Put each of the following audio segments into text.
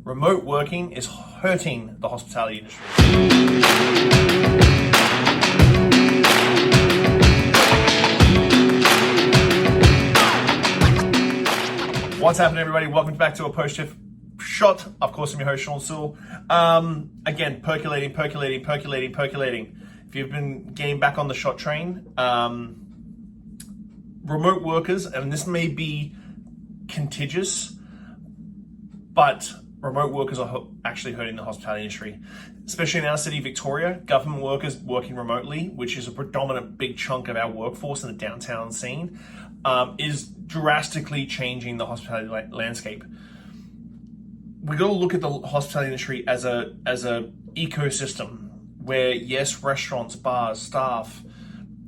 remote working is hurting the hospitality industry. What's happening, everybody? Welcome back to a post-shift shot. Of course, I'm your host, Shawn Soole. Again, percolating. If you've been getting back on the shot train, remote workers, and this may be contagious, but remote workers are actually hurting the hospitality industry, especially in our city, Victoria. Government workers working remotely, which is a predominant big chunk of our workforce in the downtown scene, is drastically changing the hospitality landscape. We got to look at the hospitality industry as a ecosystem where, yes, restaurants, bars, staff,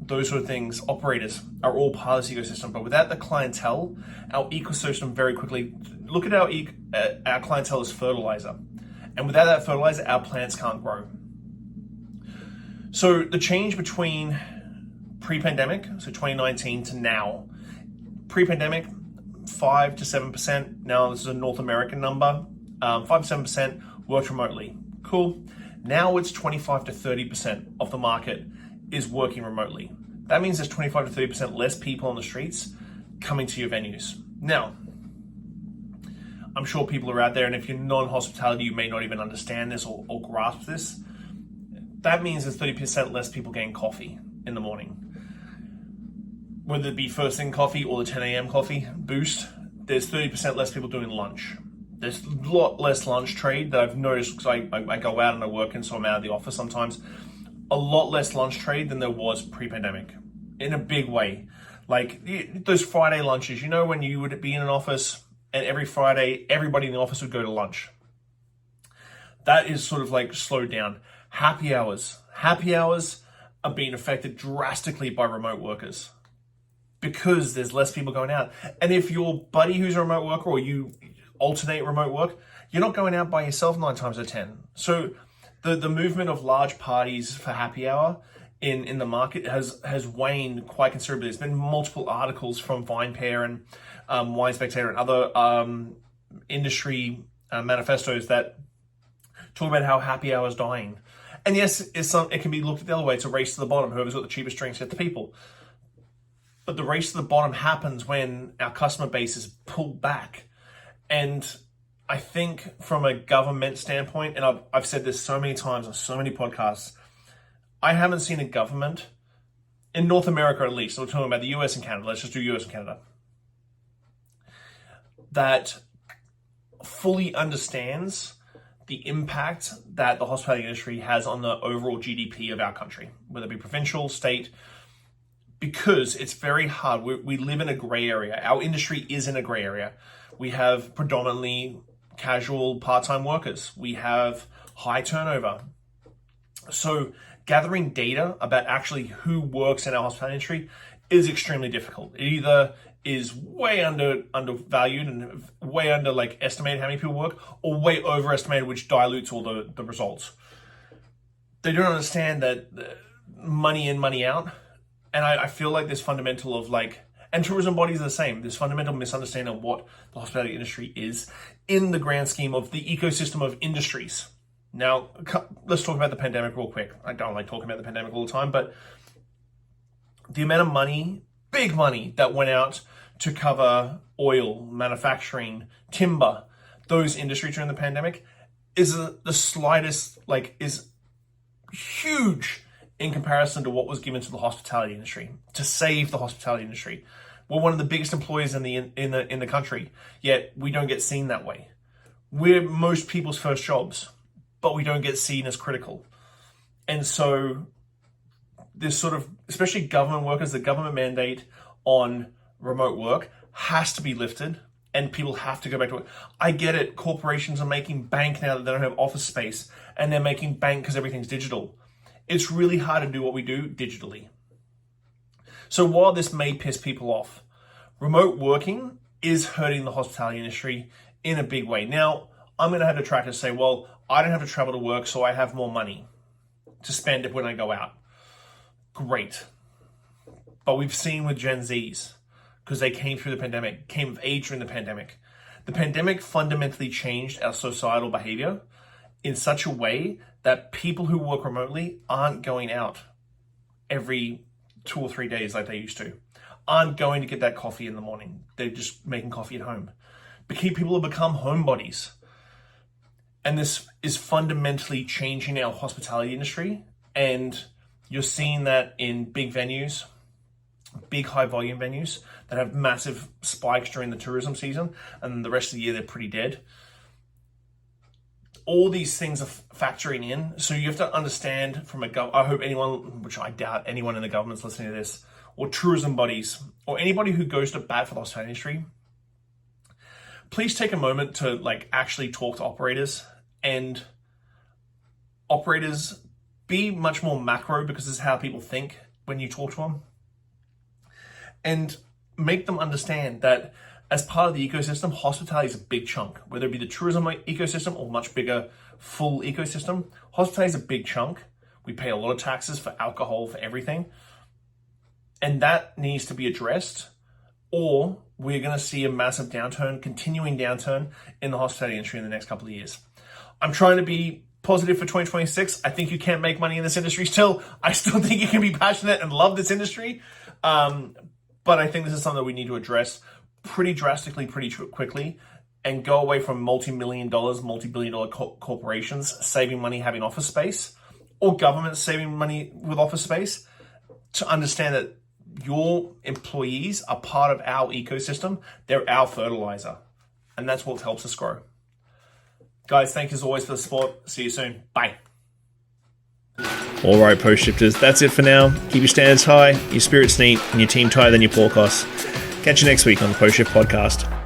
those sort of things, operators are all part of this ecosystem. But without the clientele, our ecosystem very quickly, look at our clientele as fertilizer. And without that fertilizer, our plants can't grow. So the change between pre-pandemic, so 2019 to now, pre-pandemic, 5 to 7%. Now this is a North American number. 5 to 7% worked remotely. Cool. Now it's 25 to 30% of the market is working remotely. That means there's 25 to 30% less people on the streets coming to your venues. Now, I'm sure people are out there, and if you're non-hospitality, you may not even understand this or grasp this. That means there's 30% less people getting coffee in the morning. Whether it be first thing coffee or the 10 a.m. coffee boost, there's 30% less people doing lunch. There's a lot less lunch trade that I've noticed, because I go out and I work, and so I'm out of the office sometimes. A lot less lunch trade than there was pre-pandemic, in a big way. Like those Friday lunches, you know, when you would be in an office and every Friday, everybody in the office would go to lunch. That is sort of like slowed down. Happy hours are being affected drastically by remote workers because there's less people going out. And if your buddy who's a remote worker, or you alternate remote work, you're not going out by yourself 9 times out of 10. So the movement of large parties for happy hour in the market has waned quite considerably. There's been multiple articles from VinePair and Wine Spectator and other industry manifestos that talk about how happy hour is dying. And yes, it can be looked at the other way. It's a race to the bottom. Whoever's got the cheapest drinks get the people. But the race to the bottom happens when our customer base is pulled back. And I think from a government standpoint, and I've said this so many times on so many podcasts, I haven't seen a government, in North America at least, so we're talking about the US and Canada, let's just do US and Canada, that fully understands the impact that the hospitality industry has on the overall GDP of our country, whether it be provincial, state, because it's very hard. We live in a gray area. Our industry is in a gray area. We have predominantly casual part-time workers. We have high turnover. So gathering data about actually who works in our hospitality industry is extremely difficult. It either is way undervalued and way estimated how many people work, or way overestimated, which dilutes all the results. They don't understand that money in, money out. And I feel like this fundamental of and tourism bodies are the same. This fundamental misunderstanding of what the hospitality industry is in the grand scheme of the ecosystem of industries. Now, let's talk about the pandemic real quick. I don't like talking about the pandemic all the time, but the amount of money, big money, that went out to cover oil, manufacturing, timber, those industries during the pandemic is the slightest, is huge in comparison to what was given to the hospitality industry to save the hospitality industry. We're one of the biggest employers in the country, yet we don't get seen that way. We're most people's first jobs, but we don't get seen as critical. And so this sort of, especially government workers, the government mandate on remote work has to be lifted, and people have to go back to work. I get it. Corporations are making bank now that they don't have office space, and they're making bank because everything's digital. It's really hard to do what we do digitally. So while this may piss people off, remote working is hurting the hospitality industry in a big way. Now, I'm going to have detractors say, well, I don't have to travel to work, so I have more money to spend when I go out. Great. But we've seen with Gen Zs, because they came through the pandemic, came of age during the pandemic, The pandemic fundamentally changed our societal behavior in such a way that people who work remotely aren't going out every 2 or 3 days like they used to, aren't going to get that coffee in the morning. They're just making coffee at home. People have become homebodies. And this is fundamentally changing our hospitality industry. And you're seeing that in big venues, big high volume venues that have massive spikes during the tourism season, and the rest of the year they're pretty dead. All these things are factoring in. So you have to understand from I hope anyone, which I doubt anyone in the government's listening to this, or tourism bodies, or anybody who goes to bat for the hospitality industry, please take a moment to actually talk to operators, and operators be much more macro, because this is how people think when you talk to them, and make them understand that as part of the ecosystem, hospitality is a big chunk, whether it be the tourism ecosystem or much bigger full ecosystem. Hospitality is a big chunk. We pay a lot of taxes for alcohol, for everything. And that needs to be addressed, or we're going to see a massive downturn, continuing downturn in the hospitality industry in the next couple of years. I'm trying to be positive for 2026. I think you can make money in this industry still. I still think you can be passionate and love this industry. But I think this is something that we need to address pretty drastically, pretty quickly, and go away from multi-billion dollar corporations saving money having office space, or governments saving money with office space, to understand that your employees are part of our ecosystem. They're our fertilizer, and that's what helps us grow. Guys, thank you as always for the support. See you soon. Bye. All right, post shifters, that's it for now. Keep your standards high, your spirits neat, and your team tighter than your forecast. Catch you next week on the Post Shift Podcast.